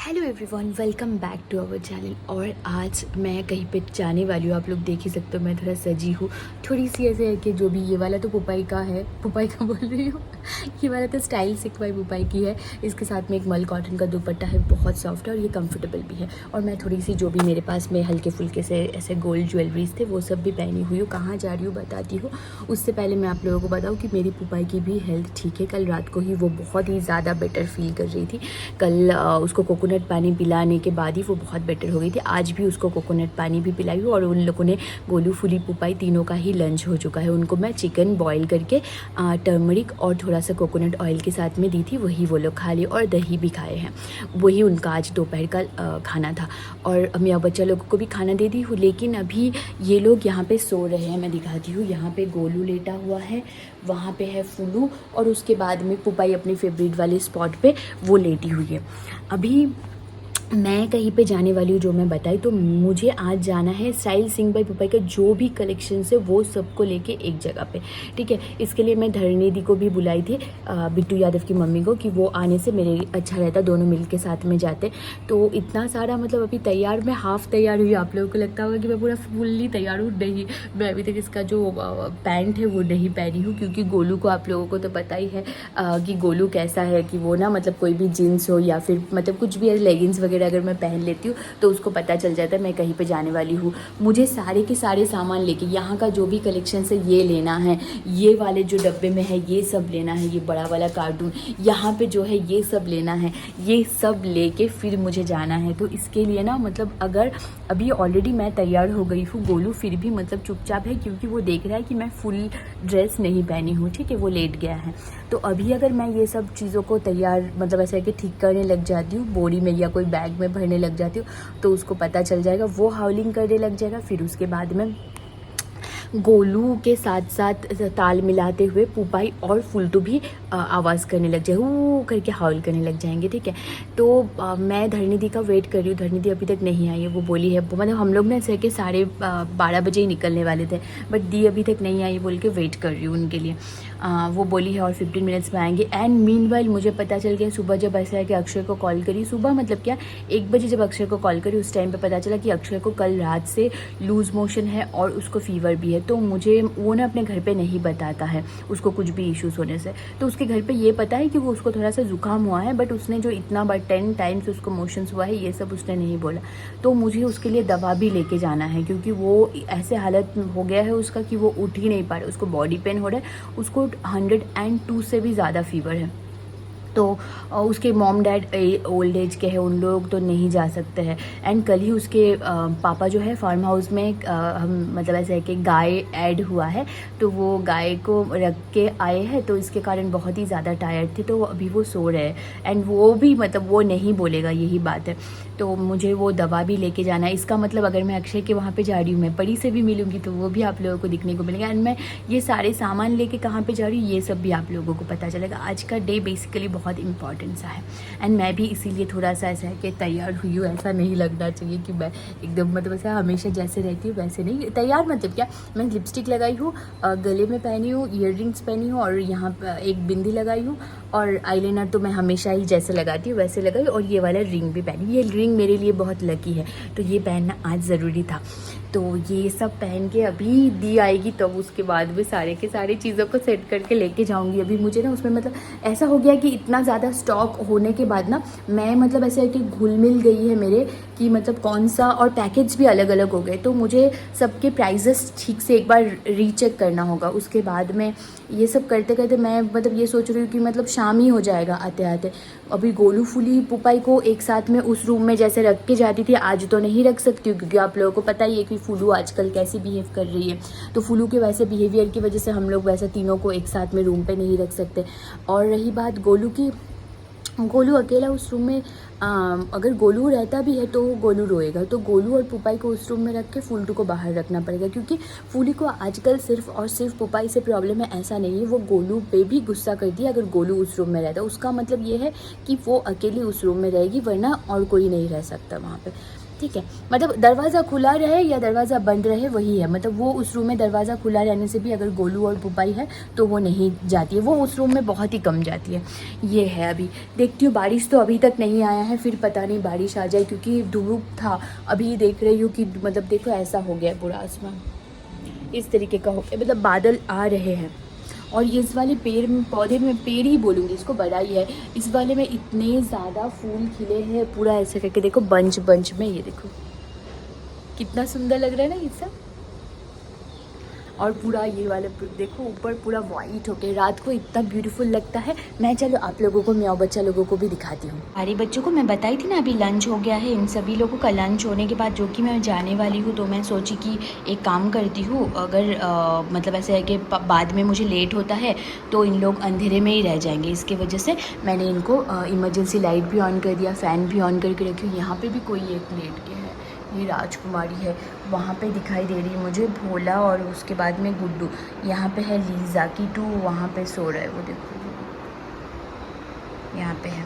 Hello everyone, welcome back to our channel. और आज मैं कहीं पे जाने वाली हूँ। आप लोग देख ही सकते हो मैं थोड़ा सजी हूँ, थोड़ी सी ऐसे है कि जो भी ये वाला तो पुपाई का है, पुपाई का बोल रही हूँ ये वाला तो स्टाइल सिक बाई पुपाई की है। इसके साथ में एक मल कॉटन का दुपट्टा है, बहुत सॉफ्ट है और ये कंफर्टेबल भी है। और मैं थोड़ी सी जो भी मेरे पास में हल्के फुल्के से ऐसे गोल्ड ज्वेलरीज थे वो सब भी पहनी हुई हूँ। कहाँ जा रही हूँ बताती हूँ। उससे पहले मैं आप लोगों को बताऊँ कि मेरी पुपाई की भी हेल्थ ठीक है। कल रात को ही वो बहुत ही ज़्यादा बेटर फील कर रही थी। कल उसको कोकोनट पानी पिलाने के बाद ही वो बहुत बेटर हो गई थी। आज भी उसको कोकोनट पानी भी पिलाई हूँ और उन लोगों ने गोलू फुली पुपाई तीनों का ही लंच हो चुका है। उनको मैं चिकन बॉईल करके टर्मरिक और थोड़ा सा कोकोनट ऑयल के साथ में दी थी, वही वो लोग खा लिए और दही भी खाए हैं। वही उनका आज दोपहर का खाना था। और मियाँ बच्चा लोगों को भी खाना दे दी हूँ। लेकिन अभी ये लोग यहाँ पे सो रहे हैं। मैं दिखाती हूँ, यहाँ पे गोलू लेटा हुआ है, वहाँ पे है फुलू और उसके बाद में पुपाई अपनी फेवरेट वाले स्पॉट पे वो लेटी हुई है। अभी मैं कहीं पे जाने वाली हूँ जो मैं बताई। तो मुझे आज जाना है स्टाइल सिंह बाई पुपाई का जो भी कलेक्शन है वो सबको लेके एक जगह पे, ठीक है। इसके लिए मैं धरणी दी को भी बुलाई थी, बिट्टू यादव की मम्मी को, कि वो आने से मेरे अच्छा रहता, दोनों मिल के साथ में जाते। तो इतना सारा मतलब अभी तैयार, मैं हाफ़ तैयार हुई। आप लोगों को लगता होगा कि मैं पूरा फुल्ली तैयार हूँ, नहीं। मैं अभी तक इसका जो पैंट है वो नहीं पहनी हूँ, क्योंकि गोलू को आप लोगों को तो पता ही है कि गोलू कैसा है, कि वो ना मतलब कोई भी जीन्स हो या फिर मतलब कुछ भी लेगिंग्स वगैरह अगर मैं पहन लेती हूँ तो उसको पता चल जाता है मैं कहीं पे जाने वाली हूँ। मुझे सारे के सारे सामान लेके, यहाँ का जो भी कलेक्शन है ये लेना है, ये वाले जो डब्बे में है ये सब लेना है, ये बड़ा वाला कार्टून यहाँ पे जो है ये सब लेना है, ये सब लेके फिर मुझे जाना है। तो इसके लिए ना मतलब अगर अभी ऑलरेडी मैं तैयार हो गई हूँ, गोलू फिर भी मतलब चुपचाप है क्योंकि वो देख रहा है कि मैं फुल ड्रेस नहीं पहनी हूँ, ठीक है, वो लेट गया है। तो अभी अगर मैं ये सब चीज़ों को तैयार मतलब ऐसा है कि ठीक करने लग जाती हूँ, बोरी में या कोई बैग में भरने लग जाती हूँ, तो उसको पता चल जाएगा, वो हाउलिंग करने लग जाएगा। फिर उसके बाद में गोलू के साथ साथ ताल मिलाते हुए पुपाई और फुलटू भी आवाज़ करने लग जाए, हू करके हाउल करने लग जाएंगे, ठीक है। तो मैं धरनी दी का वेट कर रही हूँ। धरनी दी अभी तक नहीं आई है। वो बोली है, मतलब हम लोग ना ऐसे कि 12:30 बजे ही निकलने वाले थे, बट दी अभी तक नहीं आई, बोल के वेट कर रही हूँ उनके लिए। वो बोली है और 15 मिनट्स में आएंगे। एंड मीनवाइल मुझे पता चल गया सुबह, जब ऐसा है कि अक्षय को कॉल करी, सुबह मतलब क्या 1 बजे जब अक्षय को कॉल करी, उस टाइम पे पता चला कि अक्षय को कल रात से लूज़ मोशन है और उसको फीवर भी है। तो मुझे वो ना अपने घर पे नहीं बताता है उसको कुछ भी इश्यूज़ होने से। तो उसके घर पे ये पता है कि वो उसको थोड़ा सा जुकाम हुआ है, बट उसने जो इतना बार 10 टाइम्स उसको मोशंस हुआ है ये सब उसने नहीं बोला। तो मुझे उसके लिए दवा भी लेके जाना है, क्योंकि वो ऐसे हालत हो गया है उसका कि वो उठ ही नहीं पा रहा, उसको बॉडी पेन हो रहा है, उसको 102 से भी ज़्यादा फीवर है। तो उसके मॉम डैड ओल्ड एज के हैं, उन लोग तो नहीं जा सकते हैं। एंड कल ही उसके पापा जो है फार्म हाउस में हम मतलब ऐसे है कि गाय ऐड हुआ है, तो वो गाय को रख के आए हैं, तो इसके कारण बहुत ही ज़्यादा टायर्ड थे, तो अभी वो सो रहे हैं। एंड वो भी मतलब वो नहीं बोलेगा, यही बात है। तो मुझे वो दवा भी लेके जाना है। इसका मतलब अगर मैं अक्षय के वहाँ पे जा रही हूँ, मैं परी से भी मिलूँगी, तो वो भी आप लोगों को दिखने को मिलेगा। एंड मैं ये सारे सामान लेके कहाँ पे जा रही हूँ ये सब भी आप लोगों को पता चलेगा। आज का डे बेसिकली बहुत इंपॉर्टेंट सा है। एंड मैं भी इसीलिए थोड़ा सा ऐसा है कि तैयार हुई हूँ। ऐसा नहीं लगना चाहिए कि मैं एकदम मतलब ऐसा हमेशा जैसे रहती हूँ वैसे नहीं तैयार। मतलब क्या, मैं लिपस्टिक लगाई हूँ, गले में पहनी हूँ, ईयररिंग्स पहनी हूँ और यहाँ पर एक बिंदी लगाई हूँ, और आईलाइनर तो मैं हमेशा ही जैसे लगाती हूँ वैसे लगाई, और ये वाला रिंग भी पहनी। ये रिंग मेरे लिए बहुत लकी है, तो ये पहनना आज ज़रूरी था। तो ये सब पहन के अभी दी आएगी, तब उसके बाद भी सारे के सारे चीज़ों को सेट करके लेके जाऊंगी। अभी मुझे ना उसमें मतलब ऐसा हो गया कि इतना ज़्यादा स्टॉक होने के बाद ना मैं मतलब ऐसे है कि घुल मिल गई है मेरे, कि मतलब कौन सा, और पैकेज भी अलग अलग हो गए, तो मुझे सबके प्राइजेस ठीक से एक बार रीचेक करना होगा। उसके बाद में ये सब करते करते मैं मतलब ये सोच रही हूँ कि मतलब शाम ही हो जाएगा आते आते। अभी गोलू फुली पुपाई को एक साथ में उस रूम में जैसे रख के जाती थी, आज तो नहीं रख सकती हूँ, क्योंकि आप लोगों को पता ही है कि फुलू आजकल कैसी बिहेव कर रही है। तो फुलू के वैसे बिहेवियर की वजह से हम लोग वैसे तीनों को एक साथ में रूम पे नहीं रख सकते। और रही बात गोलू की, गोलू अकेला उस रूम में, अगर गोलू रहता भी है तो गोलू रोएगा, तो गोलू और पुपाई को उस रूम में रख के फुलटू को बाहर रखना पड़ेगा, क्योंकि फूली को आजकल सिर्फ और सिर्फ पुपाई से प्रॉब्लम है ऐसा नहीं है। वो गोलू पे भी गुस्सा करती है अगर गोलू उस रूम में रहता है। उसका मतलब ये है कि वो अकेली उस रूम में रहेगी, वरना और कोई नहीं रह सकता वहाँ पे। ठीक है, मतलब दरवाज़ा खुला रहे या दरवाज़ा बंद रहे वही है, मतलब वो उस रूम में दरवाज़ा खुला रहने से भी अगर गोलू और पुपाई है तो वो नहीं जाती है, वो उस रूम में बहुत ही कम जाती है। ये है, अभी देखती हूँ, बारिश तो अभी तक नहीं आया है, फिर पता नहीं बारिश आ जाए क्योंकि धूप था। अभी देख रही हूँ कि मतलब देखो ऐसा हो गया पूरा आसमान, इस तरीके का हो गया, मतलब बादल आ रहे हैं। और ये इस वाले पौधे में, पेड़ ही बोलूँगी इसको, बड़ा ही है, इस वाले में इतने ज़्यादा फूल खिले हैं पूरा ऐसे करके, देखो बंच बंच में, ये देखो कितना सुंदर लग रहा है ना ये सब। और पूरा ये वाले देखो ऊपर पूरा वाइट होके रात को इतना ब्यूटीफुल लगता है। मैं चलो आप लोगों को, म्याऊ बच्चा लोगों को भी दिखाती हूँ। सारे बच्चों को मैं बताई थी ना, अभी लंच हो गया है इन सभी लोगों का। लंच होने के बाद जो कि मैं जाने वाली हूँ, तो मैं सोची कि एक काम करती हूँ, अगर मतलब ऐसे है कि बाद में मुझे लेट होता है तो इन लोग अंधेरे में ही रह जाएंगे, इसकी वजह से मैंने इनको इमरजेंसी लाइट भी ऑन कर दिया, फ़ैन भी ऑन करके रखी हूँ। यहाँ पर भी कोई एक लेट के है, ये राजकुमारी है, वहाँ पे दिखाई दे रही है मुझे भोला, और उसके बाद में गुड्डू। यहाँ पे है लीज़ा की टू, वहाँ पे सो रहा है वो, देखो यहाँ पे है।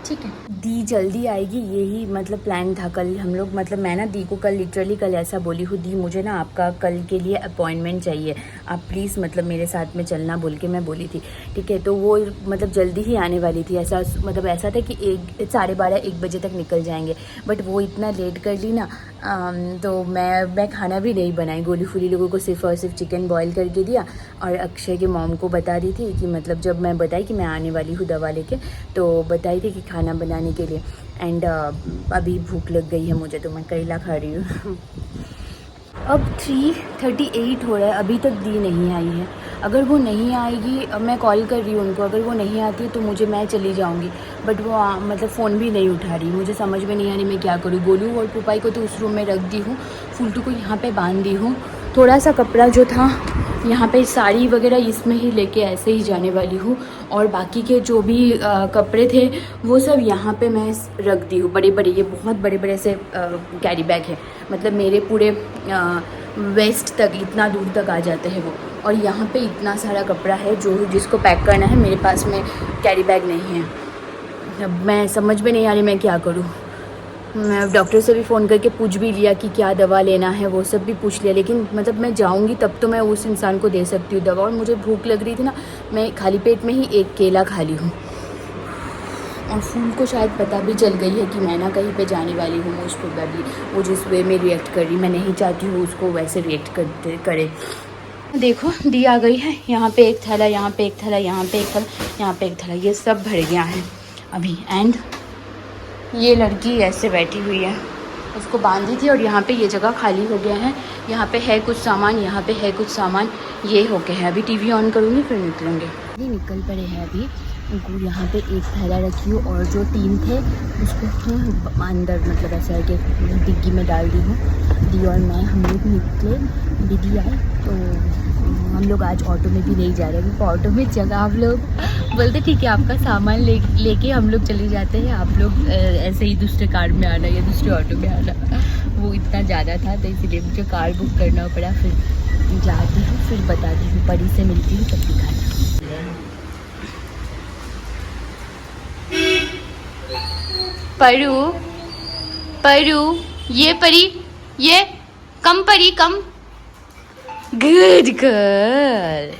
ठीक है, दी जल्दी आएगी, यही मतलब प्लान था कल हम लोग, मतलब मैं ना दी को कल लिटरली कल ऐसा बोली हूँ, दी मुझे ना आपका कल के लिए अपॉइंटमेंट चाहिए, आप प्लीज़ मतलब मेरे साथ में चलना बोल के मैं बोली थी। ठीक है, तो वो मतलब जल्दी ही आने वाली थी, ऐसा मतलब ऐसा था कि 12:30-1 बजे तक निकल जाएंगे, बट वो इतना लेट कर ली ना, तो मैं खाना भी नहीं बनाई, गोली फूली लोगों को सिर्फ और सिर्फ चिकन बॉईल करके दिया। और अक्षय के मॉम को बता दी थी कि मतलब जब मैं बताई कि मैं आने वाली हूँ दवा लेके, तो बताई थी कि खाना बनाने के लिए। एंड अभी भूख लग गई है मुझे, तो मैं करेला खा रही हूँ। अब 3:38 हो रहा है, अभी तक दी नहीं आई है। अगर वो नहीं आएगी, अब मैं कॉल कर रही हूँ उनको, अगर वो नहीं आती तो मैं चली जाऊँगी, बट वो मतलब फ़ोन भी नहीं उठा रही, मुझे समझ में नहीं आ रही मैं क्या करूँ। गोलू और पुपाई को तो उस रूम में रख दी हूँ, फुलटू को यहाँ पे बांध दी हूँ, थोड़ा सा कपड़ा जो था यहाँ पे साड़ी वगैरह इसमें ही लेके ऐसे ही जाने वाली हूँ, और बाकी के जो भी कपड़े थे वो सब यहाँ पे मैं रख दी हूँ। बड़े बड़े, ये बहुत बड़े बड़े से कैरी बैग है, मतलब मेरे पूरे वेस्ट तक, इतना दूर तक आ जाते हैं वो। और यहाँ पे इतना सारा कपड़ा है जो जिसको पैक करना है, मेरे पास में कैरी बैग नहीं है। अब मैं समझ में नहीं आ रही मैं क्या करूँ। मैं डॉक्टर से भी फ़ोन करके पूछ भी लिया कि क्या दवा लेना है, वो सब भी पूछ लिया, लेकिन मतलब मैं जाऊंगी तब तो मैं उस इंसान को दे सकती हूँ दवा। और मुझे भूख लग रही थी ना, मैं खाली पेट में ही एक केला खा ली हूँ। और फूल को शायद पता भी चल गई है कि मैं ना कहीं पे जाने वाली हूँ, मोस्ट प्रोबेबली वो जिस वे में रिएक्ट कर रही, मैं नहीं चाहती हूँ उसको वैसे रिएक्ट करे। देखो दी आ गई है, यहाँ पे एक थैला, यहाँ पे एक थैला, यहाँ पे एक थैला, यहाँ पे एक थैला, ये सब भर गया है अभी। एंड ये लड़की ऐसे बैठी हुई है, उसको बांधी थी, और यहाँ पे ये जगह खाली हो गया है, यहाँ पे है कुछ सामान, यहाँ पे है कुछ सामान, ये हो गया है। अभी टीवी ऑन करूँगी फिर निकलूँगी। ये निकल पड़े हैं अभी, उनको यहाँ पे एक थैला रखी हूँ, और जो 3 थे उसको अंदर मतलब ऐसा है कि डिग्गी में डाल दी हूँ। दी और मैं हम लोग निकले, दीदी आई, तो हम लोग आज ऑटो में भी नहीं जा रहे, क्योंकि ऑटो में जगह हम लोग बोलते ठीक है आपका सामान लेके हम लोग चले जाते हैं, आप लोग ऐसे ही दूसरे कार में आना या दूसरे ऑटो में आना, वो इतना ज़्यादा था, तो इसीलिए मुझे कार बुक करना पड़ा। फिर जाती हूँ, फिर बताती हूँ, परी से मिलती हूँ, तब दिखाती हूँ। परू, ये परी, ये come Pari, come. Good girl,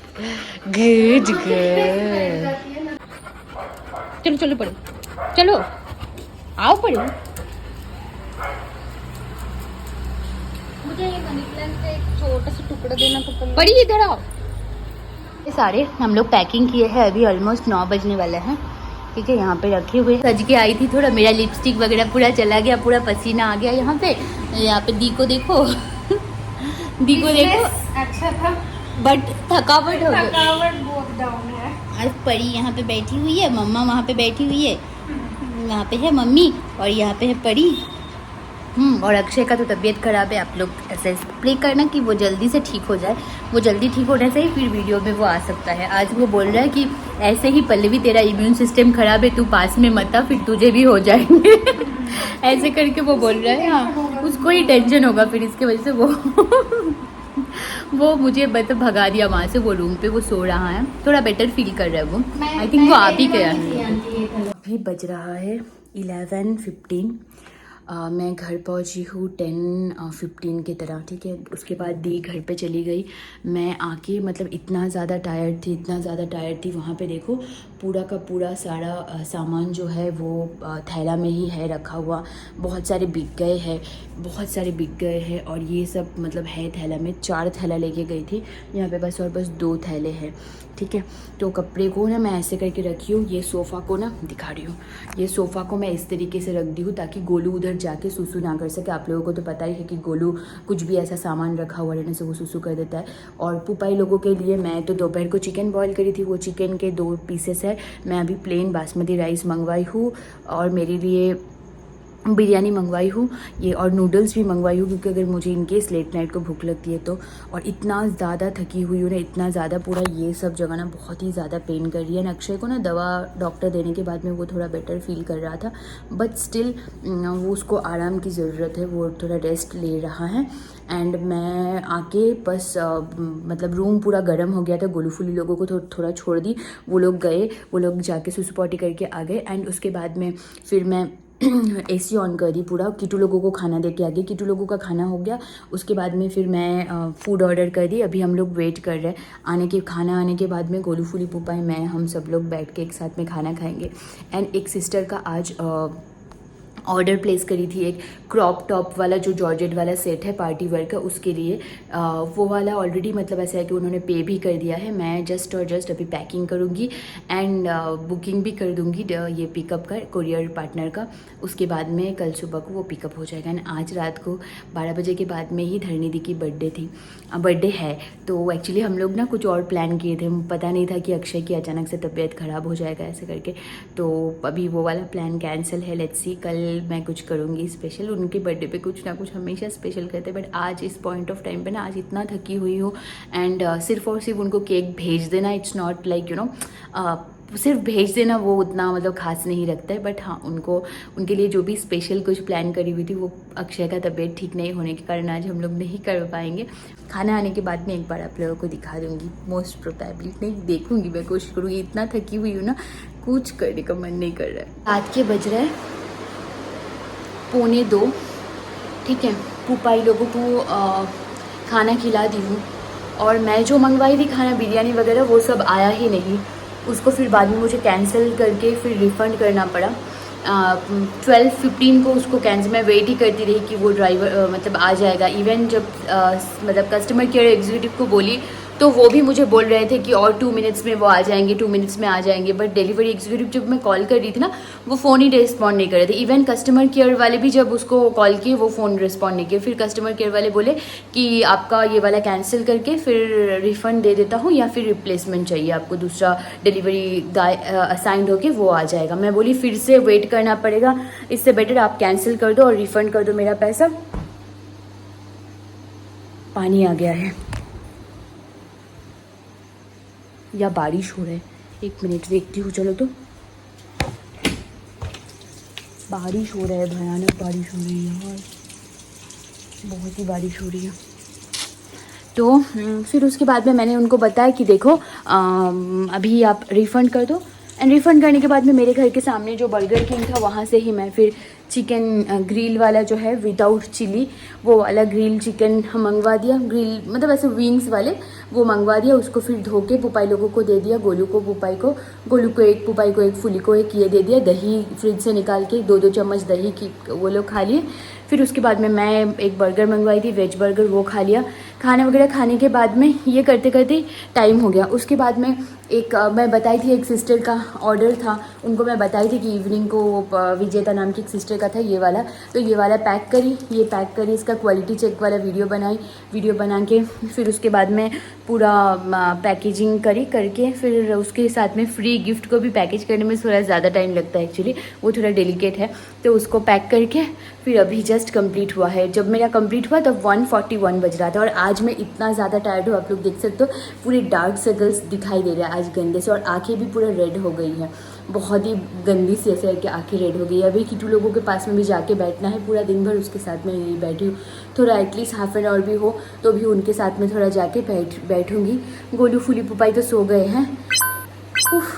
good girl. चलो परी, चलो आओ परी। मुझे मनी प्लांट का एक छोटा सा टुकड़ा देना तो परी, इधर आओ। ये सारे हम लोग पैकिंग किए हैं, अभी ऑलमोस्ट 9 बजने वाला है। ठीक है, यहाँ पे रखे हुए सज के आई थी, थोड़ा मेरा लिपस्टिक वगैरह पूरा चला गया, पूरा पसीना आ गया यहाँ पे दी को देखो दी को देखो, अच्छा था बट थकावट हो गई, थकावट बहुत डाउन है। आज परी यहाँ पे बैठी हुई है, मम्मा वहाँ पे बैठी हुई है, यहाँ पे है मम्मी और यहाँ पे है परी। और अक्षय का तो तबीयत ख़राब है, आप लोग ऐसे प्रे करना कि वो जल्दी से ठीक हो जाए, वो जल्दी ठीक होने से ही फिर वीडियो में वो आ सकता है। आज वो बोल रहा है कि ऐसे ही पल्लवी तेरा इम्यून सिस्टम ख़राब है, तू पास में मत आ, फिर तुझे भी हो जाएंगे ऐसे करके वो बोल रहा है। हाँ, उसको ही टेंशन होगा फिर, इसके वजह से वो मुझे मतलब भगा दिया वहाँ से, वो रूम पे वो सो रहा है, थोड़ा बेटर फील कर रहा है वो। आई थिंक वो आप ही गया है। अभी बज रहा है 11:15। मैं घर पहुंची हूँ 10:15 की तरह, ठीक है। उसके बाद दी घर पे चली गई। मैं आके मतलब इतना ज़्यादा टायर्ड थी। वहाँ पे देखो पूरा का पूरा सारा सामान जो है वो थैला में ही है रखा हुआ। बहुत सारे बिक गए हैं और ये सब मतलब है थैला में। 4 थैला लेके गई थी, यहाँ पे बस 2 थैले हैं, ठीक है। तो कपड़े को ना मैं ऐसे करके रखी हूँ। ये सोफ़ा को ना दिखा रही हूँ, ये सोफ़ा को मैं इस तरीके से रख दी हूँ ताकि गोलू उधर जाके सुसु ना कर सके। आप लोगों को तो पता ही है कि गोलू कुछ भी ऐसा सामान रखा हुआ रहने से वो सुसु कर देता है। और पुपाई लोगों के लिए मैं तो दोपहर को चिकन बॉईल करी थी, वो चिकन के 2 पीसेस है। मैं अभी प्लेन बासमती राइस मंगवाई हूँ और मेरे लिए बिरयानी मंगवाई हूँ ये, और नूडल्स भी मंगवाई हूँ क्योंकि अगर मुझे इनकेस लेट नाइट को भूख लगती है तो। और इतना ज़्यादा थकी हुई हूँ ना, इतना ज़्यादा पूरा ये सब जगह ना बहुत ही ज़्यादा पेन कर रही है। अक्षय को ना दवा डॉक्टर देने के बाद में वो थोड़ा बेटर फील कर रहा था, बट स्टिल वो उसको आराम की ज़रूरत है, वो थोड़ा रेस्ट ले रहा है। एंड मैं आके बस मतलब रूम पूरा गर्म हो गया था। गोलू फुली लोगों को थोड़ा छोड़ दी, वो लोग जाके सुसु पॉटी करके आ गए। एंड उसके बाद में फिर मैं एसी ऑन कर दी पूरा। किटू लोगों को खाना दे के आ गई, किटू लोगों का खाना हो गया। उसके बाद में फिर मैं फूड ऑर्डर कर दी। अभी हम लोग वेट कर रहे हैं खाना आने के बाद में गोलू फुली पुपाई मैं हम सब लोग बैठ के एक साथ में खाना खाएंगे। एंड एक सिस्टर का आज ऑर्डर प्लेस करी थी, एक क्रॉप टॉप वाला जो जॉर्जेट वाला सेट है पार्टी वेयर का, उसके लिए वो वाला ऑलरेडी मतलब ऐसा है कि उन्होंने पे भी कर दिया है। मैं जस्ट अभी पैकिंग करूँगी एंड बुकिंग भी कर दूँगी ये पिकअप का, कोरियर पार्टनर का। उसके बाद में कल सुबह को वो पिकअप हो जाएगा। एंड आज रात को 12 बजे के बाद में ही धरनी दी की बर्थडे है। तो एक्चुअली हम लोग ना कुछ और प्लान किए थे, पता नहीं था कि अक्षय की अचानक से तबीयत ख़राब हो जाएगा ऐसे करके, तो अभी वो वाला प्लान कैंसिल है। लेट्स सी, कल मैं कुछ करूँगी स्पेशल। उनके बर्थडे पे कुछ ना कुछ हमेशा स्पेशल करते हैं, बट आज इस पॉइंट ऑफ टाइम पे ना आज इतना थकी हुई हूँ। एंड सिर्फ और सिर्फ उनको केक भेज देना, इट्स नॉट लाइक सिर्फ भेज देना वो उतना मतलब खास नहीं रखता है। बट हाँ, उनके लिए जो भी स्पेशल कुछ प्लान करी हुई थी वो अक्षय का तबीयत ठीक नहीं होने के कारण आज हम लोग नहीं कर पाएंगे। खाना आने के बाद में एक बार आप लोगों को दिखा दूँगी, मोस्ट प्रोबेबली नहीं देखूँगी, मैं कोशिश करूँगी। इतना थकी हुई हूँ ना, कुछ करने का मन नहीं कर रहा है। रात के बज रहे हैं 1:45, ठीक है। पुपाई लोगों को खाना खिला दी हूँ और मैं जो मंगवाई थी खाना बिरयानी वगैरह वो सब आया ही नहीं। उसको फिर बाद में मुझे कैंसिल करके फिर रिफ़ंड करना पड़ा। 12:15 को उसको कैंसिल, मैं वेट ही करती रही कि वो ड्राइवर मतलब आ जाएगा। इवन जब मतलब कस्टमर केयर एग्जीक्यूटिव को बोली तो वो भी मुझे बोल रहे थे कि और 2 मिनट्स में वो आ जाएंगे, 2 मिनट्स में आ जाएंगे। बट डिलीवरी एग्जीक्यूटिव जब मैं कॉल कर रही थी ना, वो फ़ोन ही रिस्पॉन्ड नहीं कर रहे थे। इवन कस्टमर केयर वाले भी जब उसको कॉल किए वो फ़ोन रिस्पॉन्ड नहीं किए। फिर कस्टमर केयर वाले बोले कि आपका ये वाला कैंसिल करके फिर रिफ़ंड दे देता हूँ या फिर रिप्लेसमेंट चाहिए आपको, दूसरा डिलीवरी गाय असाइंड होके वो आ जाएगा। मैं बोली फिर से वेट करना पड़ेगा, इससे बेटर आप कैंसिल कर दो और रिफ़ंड कर दो मेरा पैसा। पानी आ गया है या बारिश हो रहा है, 1 मिनट देखती हूँ। चलो, तो बारिश हो रहा है, भयानक बारिश हो रही है यार, बहुत ही बारिश हो रही है। तो फिर उसके बाद में मैंने उनको बताया कि देखो अभी आप रिफ़ंड कर दो। एंड रिफ़ंड करने के बाद में मेरे घर के सामने जो बर्गर किंग था वहाँ से ही मैं फिर चिकन ग्रिल वाला जो है विदाउट चिली वो वाला ग्रिल चिकन मंगवा दिया। ग्रिल मतलब ऐसे विंग्स वाले वो मंगवा दिया। उसको फिर धो के पुपाई लोगों को दे दिया, गोलू को पुपाई को, गोलू को एक, पुपाई को एक, फुली को एक, ये दे दिया। दही फ्रिज से निकाल के 2-2 चम्मच दही की वो लोग खा लिए। फिर उसके बाद में मैं एक बर्गर मंगवाई थी, वेज बर्गर, वो खा लिया। खाना वगैरह खाने के बाद में ये करते करते टाइम हो गया। उसके बाद में एक मैं बताई थी एक सिस्टर का ऑर्डर था, उनको मैं बताई थी कि इवनिंग को विजेता नाम की एक सिस्टर का था ये वाला, तो ये वाला पैक करी, इसका क्वालिटी चेक वाला वीडियो बना के फिर उसके बाद में पूरा पैकेजिंग करके फिर उसके साथ में फ्री गिफ्ट को भी पैकेज करने में थोड़ा ज़्यादा टाइम लगता है एक्चुअली, वो थोड़ा डेलिकेट है। तो उसको पैक करके फिर अभी जस्ट कंप्लीट हुआ है। जब मेरा कंप्लीट हुआ तब 1:41 बज रहा था। और आज मैं इतना ज़्यादा टायर्ड हूँ, आप लोग देख सकते हो पूरे डार्क सर्कल्स दिखाई दे रहे हैं आज गंदे से, और आँखें भी पूरा रेड हो गई हैं, बहुत ही गंदी सी ऐसे करके आँखें रेड हो गई। अभी किटू लोगों के पास में भी जाके बैठना है पूरा दिन भर, उसके साथ में यही बैठी हूँ। थोड़ा एटलीस्ट हाफ एन आवर भी हो तो भी उनके साथ में थोड़ा जाके बैठूँगी। गोलू फुली पुपाई तो सो गए हैं। उफ,